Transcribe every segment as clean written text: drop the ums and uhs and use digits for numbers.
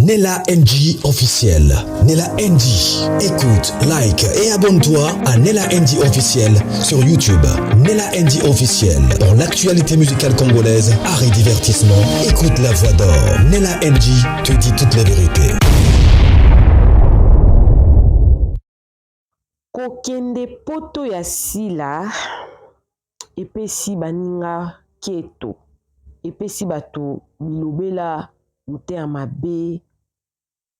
Nella NG officiel. Nella NG. Écoute, like et abonne-toi à Nella NG officiel sur YouTube. Nella NG officiel. Pour l'actualité musicale congolaise, art et divertissement, écoute la voix d'or. Nella NG te dit toute la vérité. Kokende poto ya sila epesi baninga keto epesi bato bilobela mute ya mabe.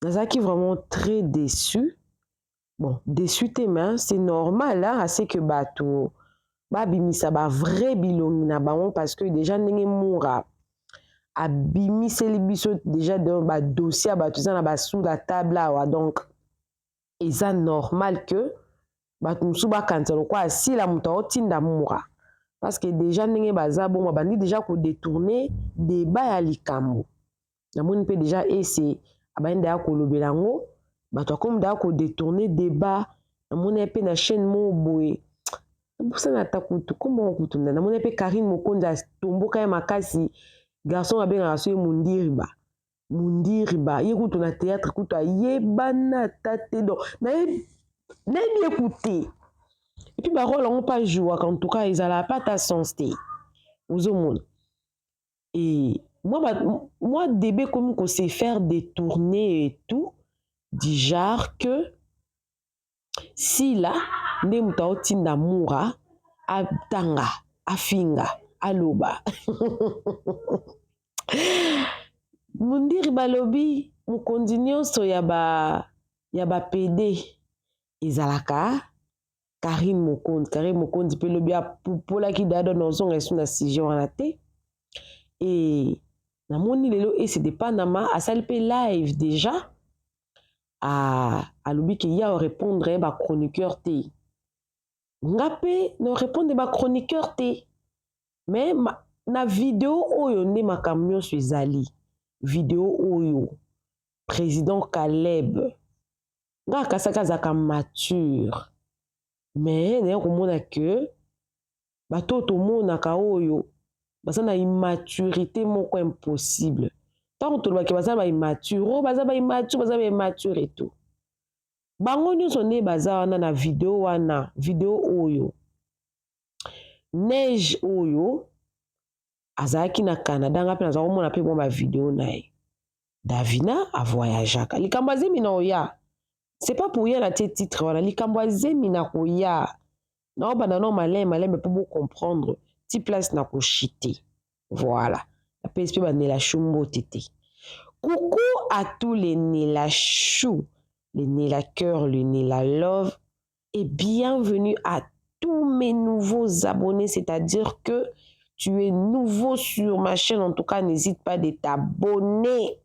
Nazaki vraiment très déçu. Bon, déçu te mais c'est normal hein, c'est que bato babimisa ba vrai bilongi na bango parce que déjà ndenge moura abimiseli biso déjà dans ba dossier bato za na ba sous la table awa, donc eza normal que bato musu bakanisa lokwa asila moto aotinda moura parce que déjà ndenge baza bongo bandi déjà ko détourner débat ya likambo. Namoni mpe déjà ese abayenda ya kolobela ngo bato akomi da ko détourner débat. Namoni mpe na chaîne mo boye mpusa na takutu kombo kutunda. Namoni mpe Karine Mokonzi atomboka ya makasi garçon abengaka so ye mundiriba ye kutu na théâtre kutu ayebana tate donc nayebi écouter et puis barole yango pas jouer en tout cas ezala pas ta sens te ozomona. Et moi début comme qu'on sait faire détourner et tout du genre que si là nde muta otinda moura atanga afinga aloba mundiri balobi mukonzi nyonso ya ba PD ezalaka Karine Mokonzi pe lobi apupolaki dada nozonga esu na sijon wana te. Et namoni lelo ese dépendamment asali pe live déjà alobi ke ya répondre ba chroniqueur te nga pe no répondre ba chroniqueur te mais na vidéo oyo nde makambo nyonso ezali vidéo oyo président Caleb nga kasaka azaka mature mais naye komona ke bato tomonaka oyo baza na immaturité moko impossible. Tant tolobaki baza ba immature baza ba immature et tout bango nyonso nde baza wana na vidéo oyo Neige oyo azalaki na Canada nga mpe naza komona mpe mwa bavideo na ye Davina avoyageaka likambo azemi na oya c'est pas pour ye na tie titre wana likambo azemi na koya na obanda no maleme mpo bocomprendre ti place na kochite voilà apesi mpe banela shumbo tete. Coucou à tous les Nela Chou, les Nela Cœur, les Nela Love et bienvenue à tous mes nouveaux abonnés, c'est-à-dire que tu es nouveau sur ma chaîne, en tout cas n'hésite pas de t'abonner,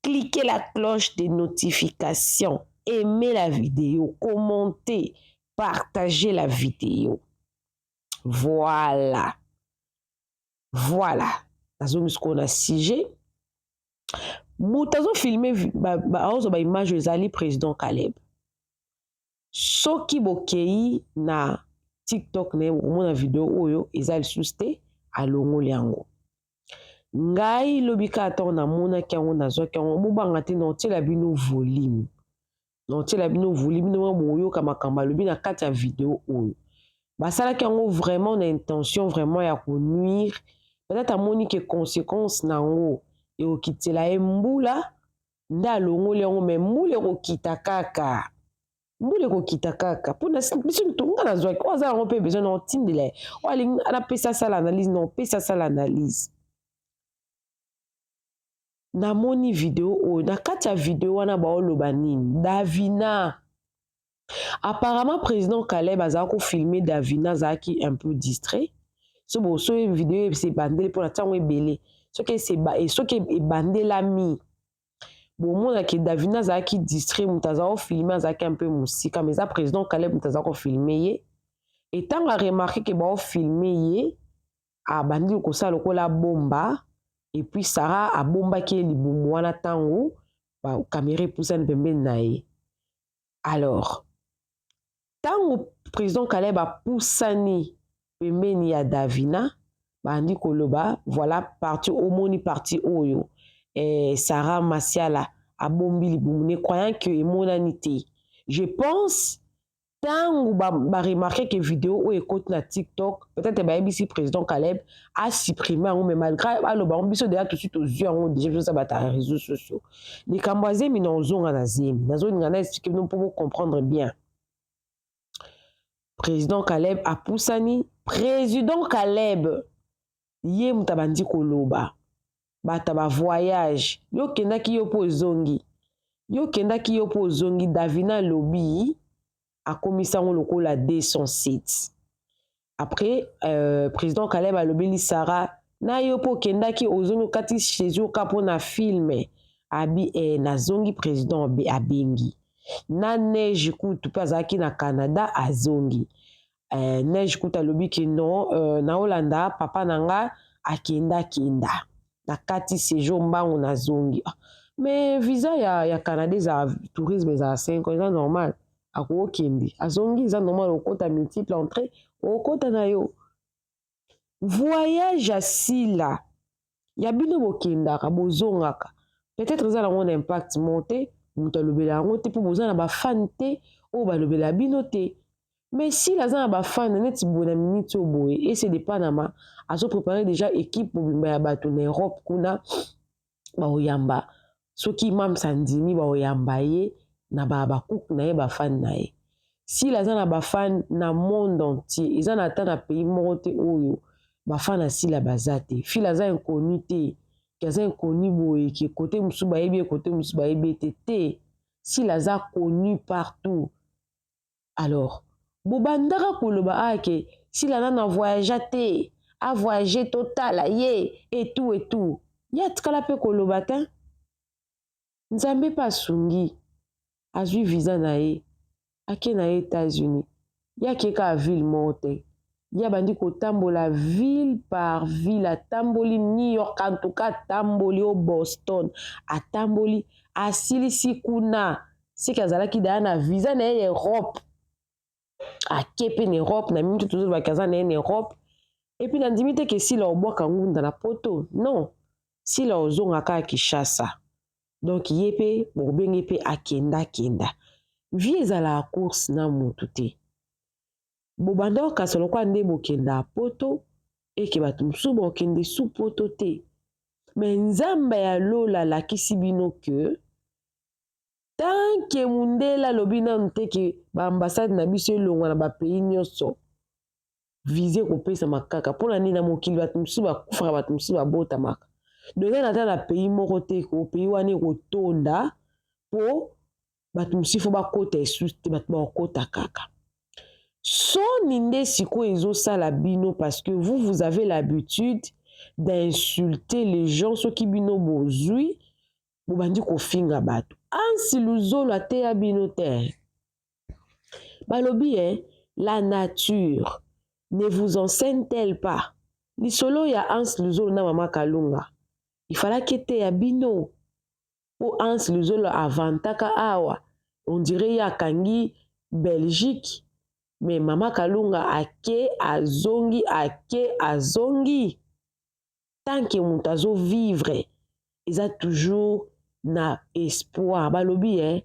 cliquez la cloche des notifications, aimez la vidéo, commentez, partagez la vidéo. Voilà. Nazomi ce qu'on a sigé. Moutazo filmé ba image ezali président Caleb. Soki bokei na TikTok na mona vidéo oyo ezali suste alongoli yango. Ngai lobika ata na mona kiango nazoki yango mobanga te na otela bino volume. Na otela bino volume no boyo kama kamba lobi na kati ya vidéo oyo. Basala kiango vraiment na intention vraiment ya ko nuire. Peut-être amoni que conséquence na ngo et okitela embula nda longoli yango mais mbule kokita kaka. Mbule kokita kaka pona biso tunga na zwa ko za ngo pe besoin na tindela wali ana pesa sala analyse non pesa sala analyse. Na moni vidéo o na kati ya vidéo wana ba oloba nini Davina. Apparemment président Caleb azako filmer Davina zaki un peu distrait. So bo so vidéo c'est bandé pour la tango ebele. Ce qui est bandé l'ami. Bon, moi, qui Davina zaki distrait, mutaza filmer zaki un peu musika, mais ça président Caleb mutaza filmer. Et tant à remarquer que ba filmer a bandi ko sa lokola bomba et puis Sarah a bomba qui est libumu wana tango ba caméra poussa pembe nae. Alors, tango président Caleb a poussani pembeni ya Davina bandi koloba voilà parti omoni parti oyo Sarah Masiala abombi libumu ne croyant que emonanité. Je pense tant ba remarqué que vidéo ou écoute na TikTok peut-être ba ABC président Caleb a supprimé en mais malgré alors ba biso déjà tout de suite aux yeux en déjà ça ba ta réseaux sociaux les kamboisé mi na zonga na zemi na zonga na expliquer nous pour comprendre bien. Président Caleb a poussani président Caleb ye mutabandi koloba bata ba voyage yo kendaki yo po zongi Davina Lobby a commis ça lokola 207. Après président Caleb a lobeli Sarah na yo po kendaki ozongi kati chez yo kapo na film abi na zongi président abengi na neige kutu pazaki na Canada azongi neige kutu alobi ke non na Holanda papa nanga akenda na kati séjour mbango na zongi mais visa ya Canada za tourisme za 5 ans normal ako kendi azongi za normal okota multiple entrée okota na yo voyage asila ya bino bokendaka bozongaka peut-être za na impact monté mutu alobela yango te mpo boza na bafan te oyo balobela bino te mais si aza na bafan neti boye na minute oyo boye et c'est depanama azoprépare déjà équipe mobimba ya bato na Europe kuna baoyamba soki Mam Sandini baoyamba ye na bakuku na ye bafan na ye si aza na bafan na monde entier eza na ata na pays moko te oyo bafan asila baza te fil aza inconnu te aza inconnu boye ke kote mosusu bayebi ye kote mosusu bayebi te s'il aza connu partout alors bobandaka koloba ake s'il aza na voyage te a voyagé total ye et tout ya tikala pe koloba te nzambe pa asungi azwi visa na ye ake na ye États-Unis ya keka ville moko te ya bandi kotambola ville par ville atamboli New York en tout cas atamboli au Boston atamboli asilisi kuna siki azalaki daya na visa na ye Europe ake pe na Europe na mingi toujours bakaza na ye na Europe et puis nandimi te ke sila obwaka ngunda na poto non sila ozonga kaka Kinshasa donc ye pe bobenge pe akenda vie ezala course na mutu te bobanda okasa lokwa nde bokenda poto eke bato mosusu bokende su poto te me nzambe ya lola alakisi bino ke tanke mundele alobi nanu te ke baambasade na biso elongwa na bapays nyonso vize kopesama kaka mpona nini na mokili bato mosusu bakufaka bato mosusu babotamaka donc ata na pays moko te ko pays wana ekotonda mpo bato mosusu fo bakota esusu te bato bakota kaka soni nde sikoyo ezosala bino parce que vous avez l'habitude d'insulter les gens soki bino bozwi bobandi kofinga bato ansi luzolo ateya bino te balobi la nature ne vous enseigne-t-elle pas lisolo ya ansi luzolo na mama Kalunga ifalaki eteya bino po ansi luzolo avantaka awa on dirait ya kangi Belgique mais mama Kalunga ake azongi tant que mutu azo vivre eza toujours na espoir balobi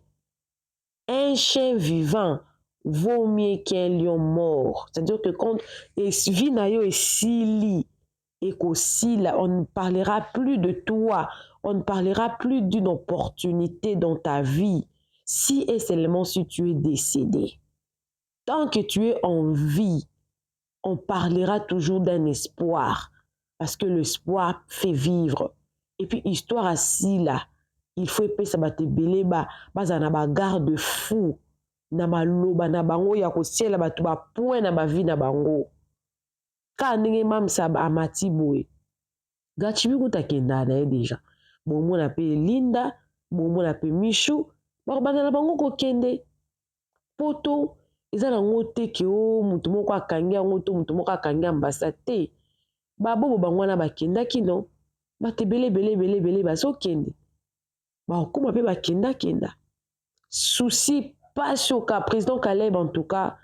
un chien vivant vaut mieux qu'un lion mort c'est-à-dire que quand vie na yo esili ekosila on ne parlera plus de toi on ne parlera plus d'une opportunité dans ta vie si et seulement si tu es décédé. Tant que tu es en vie, on parlera toujours d'un espoir. Parce que l'espoir fait vivre. Et puis, histoire assis là, il faut épée ça bate belé ba na ba garde fou na ba loba na bango ya ko siela batu ba point na ba vie na bango. Ka ndenge mam sa amati boy. Gachibi ko takenda na déjà. Bon mo na pe Linda, bon mo na pe Michou, ba na bango ko kende. Poto eza nango te ke o mutu moko akangi yango to mutu moko akangi ambasade te babobo bango wana bakendaki no bato ebele bazokende bakoma mpe bakenda souci pasi oka président Caleb en tout cas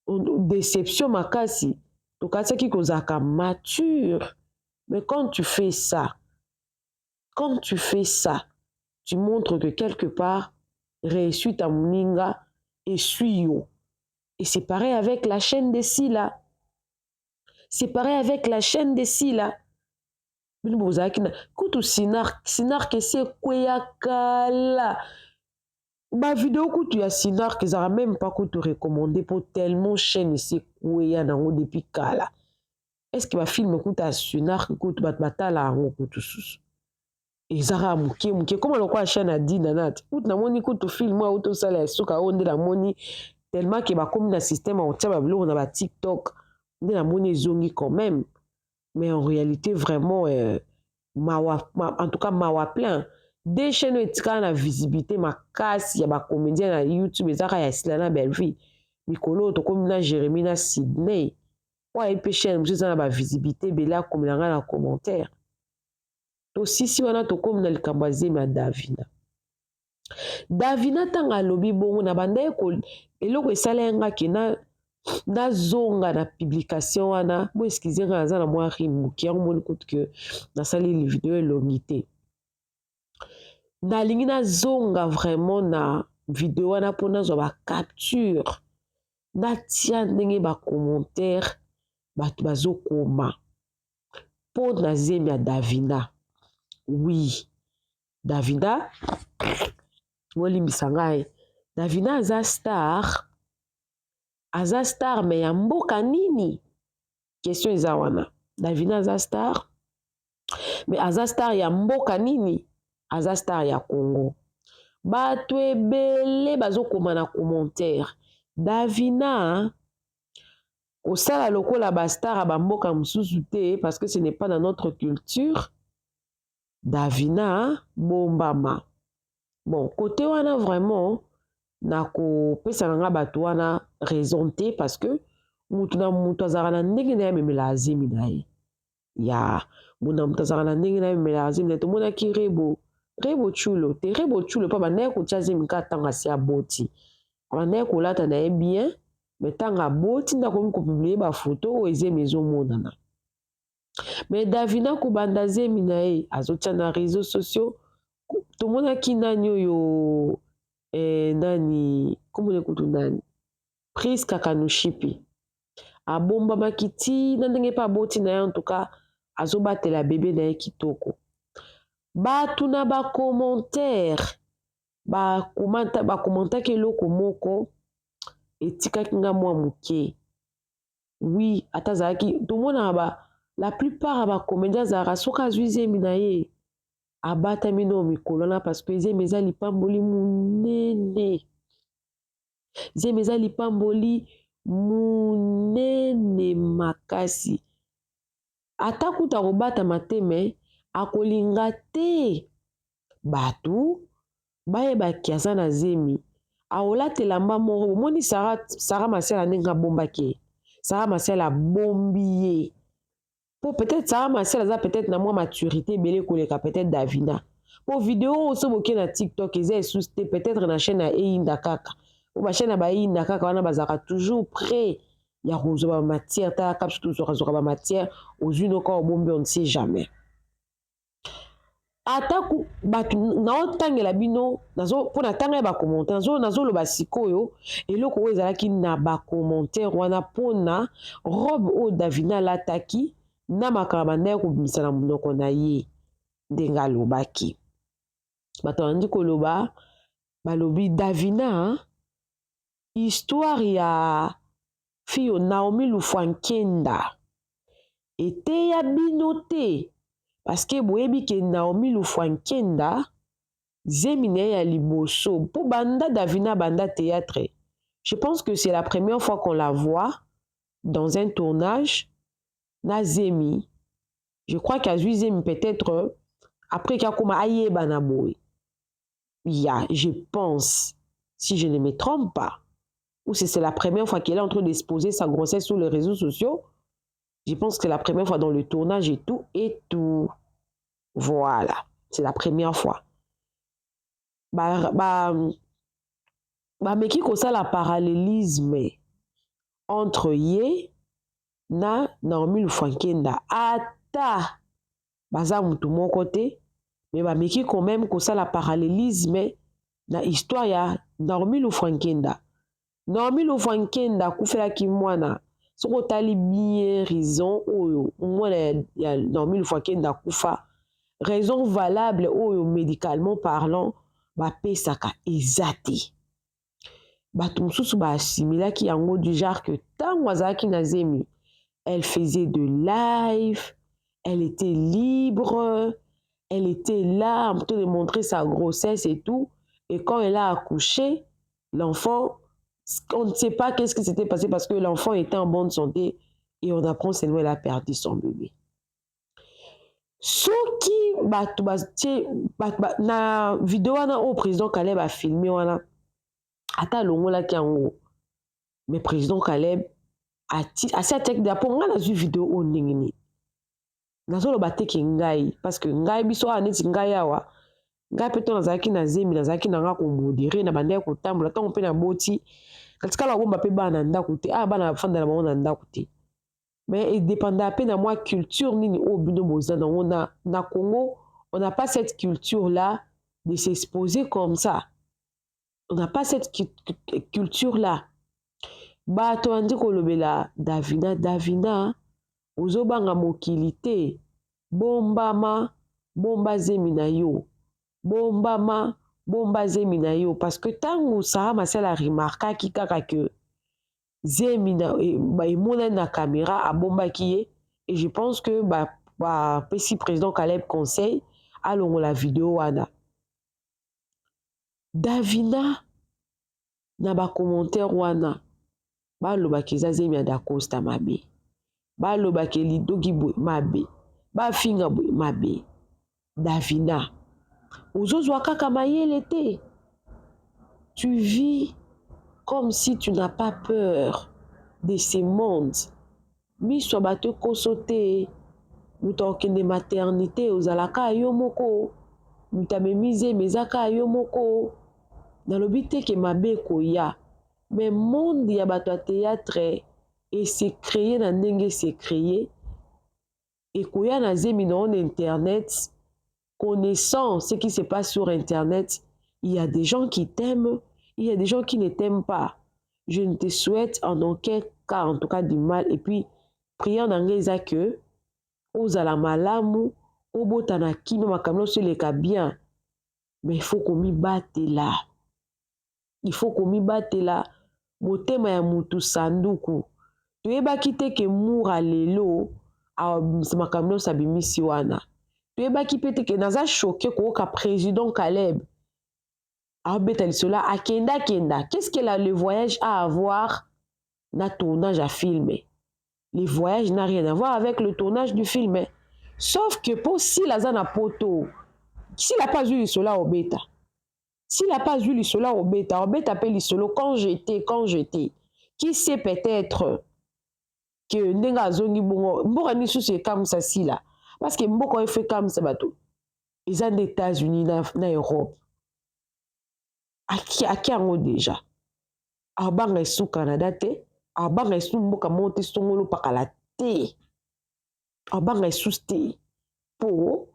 déception makasi tokatiaki kozalaka mature mais quand tu fais ça quand tu fais ça, tu montres que quelque part, réussit ta moninga et suis yo. Et c'est pareil avec la chaîne des Silla. C'est pareil avec la chaîne des Silla. Kutu sinar que c'est kala. Ma vidéo kutu ya sinar que ça même pas kutu recommandé pour tellement chaîne c'est kweya nango depuis kala. Est-ce que ma film kuta sinar kutu batala ngo kutu sus. Ezara muke comment le quoi chaîne a dit nanat. Kutu na moni kutu film wa auto sala suka onde la moni tellement que ba comme na système on tient ba blog na ba TikTok. On la moni zongi quand même. Mais en réalité, vraiment, en tout cas, mawa plein. Des chaînes etika na visibilité, ma casse, il y a des comédiens na YouTube, et ça, il y a Silana Belleville. Mikolo, to comme na Jérémy na Sydney. Ouais, et puis chaîne, je sais na visibilité, bela comme na commentaire. To si wana to comme na likambaze ma Davina. Davina tanga lobi bongo na banda ko eloko esalenga ke na zonga na publication wana bo excusez nga za na mwa rimu ki yango moni kutu ke na sali li video elongité na lingi na zonga vraiment na video wana pona zo ba capture na tia ndenge ba commentaire bato bazokoma po na zemi ya Davina. Oui, Davina ngolimbisa ngai Davina aza star me ya mboka nini? Question eza wana. Davina aza star me aza star ya mboka nini? Aza star ya Congo. Bato ebele bazokoma na commentaire. Davina osala lokola ba star ya bamboka mosusu te parce que ce n'est pas dans notre culture. Davina bombama. Bon, côté wana vraiment nako pesa nanga bato wana raison te parce que mutu na mutu azala na ndenge na ye memela azemi na ye. Ya muna mutu azala na ndenge na ye memela azemi na ye. Tomonaki Rebo chulo te Rebo chulo pa banda kotia azemi ka tanga si aboti. Banda kolata na ye bien mais tanga aboti ndako publier ba photo o ezemi ezomonana. Mais Davina kubanda zemi na ye azotia na réseaux sociaux. Tomonaki nani oyo nani komone kutu nani Priska Kanushipi abomba makiti na ndenge pa boti na ye en tout cas azobatela bébé na ye kitoko. Batu na ba commentaire ba commentaire eloko moko etikaki nga mwa muke. Oui, atazaki tomona ba la plupart ba comédiens zara soka zuizemi na ye abatami no mikolo na parce que zemi eza lipamboli munene. Zemi eza lipamboli munene makasi. Ata kuta kobata mateme akolinga te batu bayebaki aza na zemi. Aolatela mba moko omoni Sarah Marcel ndenge abombaki. Sarah Marcel abombi ye. Peut-être Sarah Marcel aza peut-être na mwa maturité belé koleka peut-être Davina. Pour vidéo oso boke na TikTok eza esuste peut-être na chaîne na Eyinda kaka. Ou ba chaîne na ba Eyinda kaka wana bazaka toujours prêt ya kozoba matière ta cap surtout zoka ba matière aux une ko bombi on ne sait jamais. Ataku batu na otangela bino nazo pona tanga ba commentaire nazo lo ba sikoyo eloko oyo ezalaki na ba commentaire wana pona robe o Davina lataki na makaba na kobimisa na monoko na ye ndenge alobaki. Bato bandi koloba balobi Davina histoire ya fiyo Naomi Lufwankenda ete ya bino te parce que boyebi ke Naomi Lufwankenda zemi na ye ya liboso po banda Davina banda théâtre. Je pense que c'est la première fois qu'on la voit dans un tournage. Nazemi, je crois qu'à Zemi peut-être après qu'il y a comme aïe banaboui. Ya, je pense, si je ne me trompe pas, ou si c'est la première fois qu'elle est en train d'exposer sa grossesse sur les réseaux sociaux, je pense que c'est la première fois dans le tournage et tout. Voilà, c'est la première fois. Mais qui cause ça la parallélisme entre ye na Naomi Lufwankenda ata baza mutu moko te mais bameki quand même kosala parallélisme na histoire ya Naomi Lufwankenda. Naomi Lufwankenda akufelaki mwana soki otali bien raison oyo mwana ya Naomi Lufwankenda akufa raison valable oyo médicalement parlant bapesaka eza te. Bato mosusu baasimilaki yango du genre que ntango azalaki na zemi elle faisait de live, elle était libre, elle était là en train de montrer sa grossesse et tout. Et quand elle a accouché, l'enfant, on ne sait pas qu'est-ce qui s'était passé parce que l'enfant était en bonne santé et on apprend seulement qu'elle a perdu son bébé. Soki na vidéo wana au président Caleb a filmé wana ata longolaki yango mais président Caleb asi ateki dapo nga nazwi vidéo oyo ndenge nini nazoloba teke ngai parce que ngai biso awa neti ngai awa ngai mpe to nazalaki na zemi nazalaki na nga komodere na bandeki kotambola ntango mpe naboti katikala babomba mpe bana na ndako te bana bafanda na bango na ndako te mais edépendant mpe na mwa culture nini oyo bino boza nango na Congo on n'a pas cette culture là de s'exposer comme ça, on n'a pas cette culture là. Bato andi kolobela Davina ozobanga mokili te bombama bomba zemi na yo bombama bomba zemi na yo parce que tango Sarah Marcel remarquaki kaka que zemi na emona na caméra abombaki ye et je pense que pesi président Caleb conseil alongo la vidéo wana Davina na ba commentaire wana balobaki eza zemi ya Dacosta mabe balobaki lidoki boye mabe bafinga boye mabe Davina ozozwa kaka mayele te tu vis comme si tu n'as pas peur de ce monde miso bato koso te mutu okende maternité ozalaka yo moko mutu amemi zemi ezaka yo moko nalobi te ke mabe koya mais monde ya bato ya théâtre et c'est créé na ndenge c'est créé et koya na zemi na on internet connaissant ce qui se passe sur internet, il y a des gens qui t'aiment, il y a des gens qui ne t'aiment pas. Je ne te souhaite en aucun cas en tout cas du mal et puis priant dans les que ozala malamu obotana kimi makamno sur les cas bien mais il faut qu'on m'y batte là. Il faut qu'on m'y batte là. Motema ya mutu sanduku. Toyebaki te ke mura lelo a makamno sabimisi wana. Toyebaki pe te ke naza choqué koka président Caleb. Abeta lisola akenda. Qu'est-ce que le voyage a à voir na tournage à filmer? Le voyage n'a rien à voir avec le tournage du film. Sauf que pour si la zana poto, s'il n'a pas eu lisola au bêta. S'il n'a pas eu l'isolo au bêta appelle l'isolo quand j'étais. Qui sait peut-être que Nenga Zongi Bongo, Mboka Nisu c'est comme ça si là. Parce que Mboka fait comme ça bateau. Ils sont aux États-Unis, na Europe. À qui en déjà? À Banga sous Canada te, à Banga sous Mboka monte songolo pakala te. À Banga sous te. Pour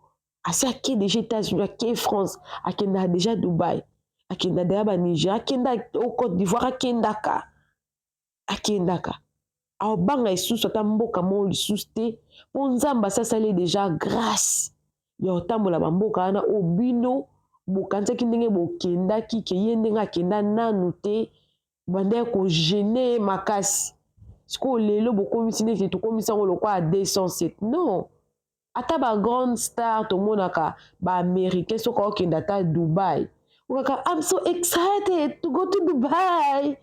à ça qui déjà États-Unis, à qui France, à qui n'a déjà Dubaï, à qui n'a déjà Niger, à qui n'a au Côte d'Ivoire, à qui n'a ka, à banga sous ta mboka mon sous te, pour nzamba ça ça déjà grâce. Yo tambola mboka na obino, bokanza ki ndenge bokenda ki ke yendenga kenda nanu te, bande ko gêner makasi. Siko lelo bokomisine ke to komisa ngolo kwa 207. Non. Ata ba grande star to monaka ba américain so ko kenda ta Dubai. Ukaka I'm so excited to go to Dubai.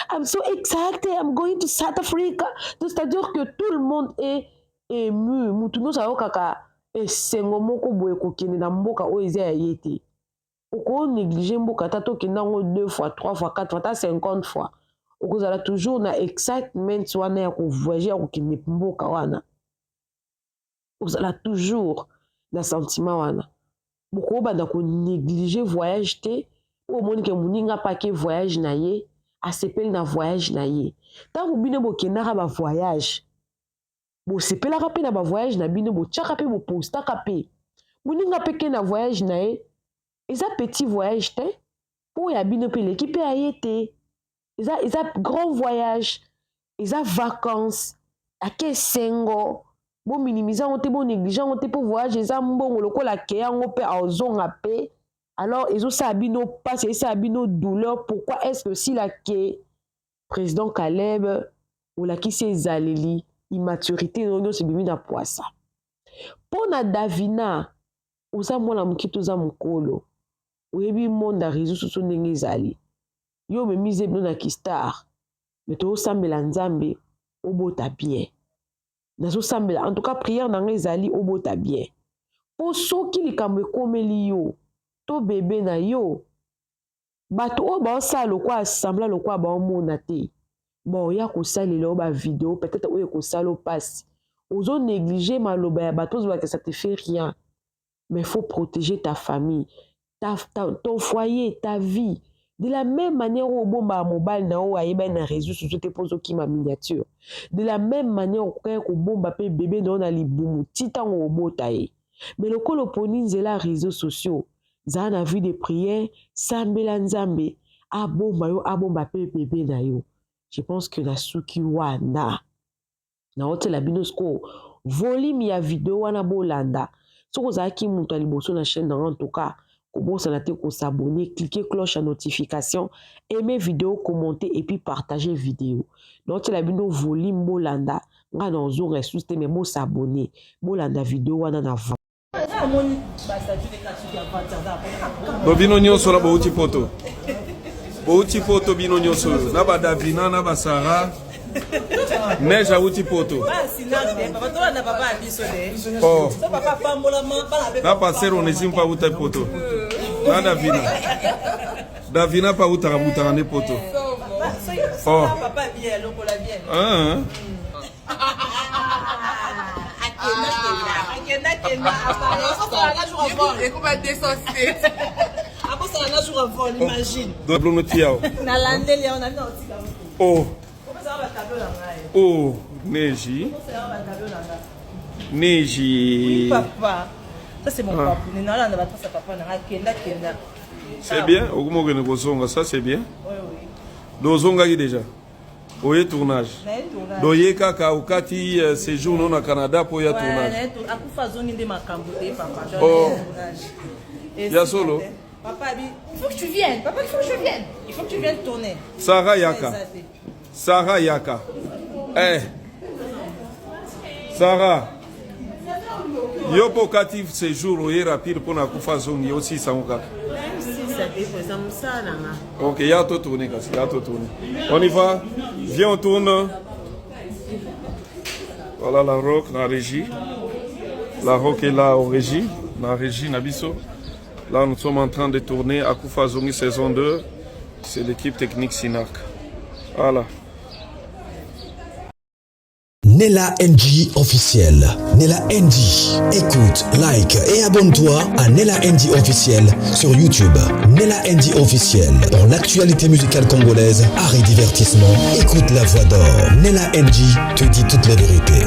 I'm so excited I'm going to South Africa. C'est-à-dire que tout le monde est ému. Mutuno sa okaka esengo moko boye ko kende na mboka o eza ya yete. Oko négliger mboka ta to kenda ngo 2 fois, 3 fois, 4 fois, ta 50 fois. Oko zala toujours na excitement wana ya ko voyager ko kende mboka wana. Vous allez toujours dans sentiment wana. Beaucoup banda ko négliger voyage te ou moni ke muninga pa ke voyage na ye a sepel na voyage na ye. Tant vous bino bo kenara ba voyage. Bo sepela ka pe na ba voyage na bino bo tchaka pe bo posta ka pe. moninga peke na voyage na ye eza petit voyage te po ya bino pe l'équipe a été eza grand voyage eza vacances ake sengo bo minimiser on te bo négliger on te po voyage eza mbongo lokola ke yango pe azonga pe alors ezo sa bino passe et sa bino douleur pourquoi est-ce que si la ke président Caleb ou la ki se ezaleli immaturité non se bimi na poisa pona Davina oza mwana mokito oza mokolo oyebi monde réseau soso ndenge ezali yo memize bino na kistar mais tozosambela nzambe obota bien nazosambela en tout cas prière na ngai ezali obota bien po soki likambo ekomeli yo to bebe na yo bato oyo baosala lokwa asambla lokwa baomona te baoya kosalela oyo bavideo peut-être oyo ekosala opasi ozo négliger maloba ya bato ozobaka ça te fait rien mais il faut protéger ta famille ton foyer ta vie de la même manière où bomba mobile na o ayeba na réseau sociaux te pose qui ma miniature de la même manière où ko bomba pe bébé na na libumu titango obotaye mais le kolo poni nzela réseaux sociaux za na vie de prière sambela nzambe abomba yo abomba pe bébé na yo je pense que na suki wana na hôtel binosko volume ya vidéo wana bolanda soko za ki muto liboso na chaîne en tout cas ko s'abonner, cliquer cloche à notification, aimer vidéo, commenter et puis partager vidéo. Donc la vidéo volume bolanda, nga dans zo ressources mais mo s'abonner, bolanda vidéo wana na va. Do bino nyoso la bouti photo. Bouti photo bino nyoso, na ba Davina na ba Sarah. Neja uti poto. Oh. Na passer on esim pa uta poto. Na Davina. Davina pa uta rabuta ne poto. Oh. Papa bien lokola bien. Ah. Oh. Oh, Neji. Neji. Oui, papa. Ça, c'est mon papa. C'est bien. Ça, c'est bien. Oui, oui. Dozonga déjà. Oye tournage. Doye kaka ukati séjour non au Canada pour y tournage. Oh. Ya solo. Papa, il faut que tu viennes. Papa, il faut que je vienne. Il faut que tu viennes tourner. Sarah Yaka. Sarah Yaka. Eh. Sarah. Yo pokatif séjour oye rapide pour na kufa zongi aussi sangoka. Ok, il y a tout tourné. On y va. Viens, on tourne. Voilà la rock, la régie. La rock est là au régie. La régie, Nabiso. Là, nous sommes en train de tourner à Kufa Zongi saison 2. C'est l'équipe technique Sinac. Voilà. Nella NG officiel. Nella NG. Écoute, like et abonne-toi à Nella NG officiel sur YouTube. Nella NG officiel. Pour l'actualité musicale congolaise, art et divertissement, écoute la voix d'or. Nella NG te dit toutes les vérités.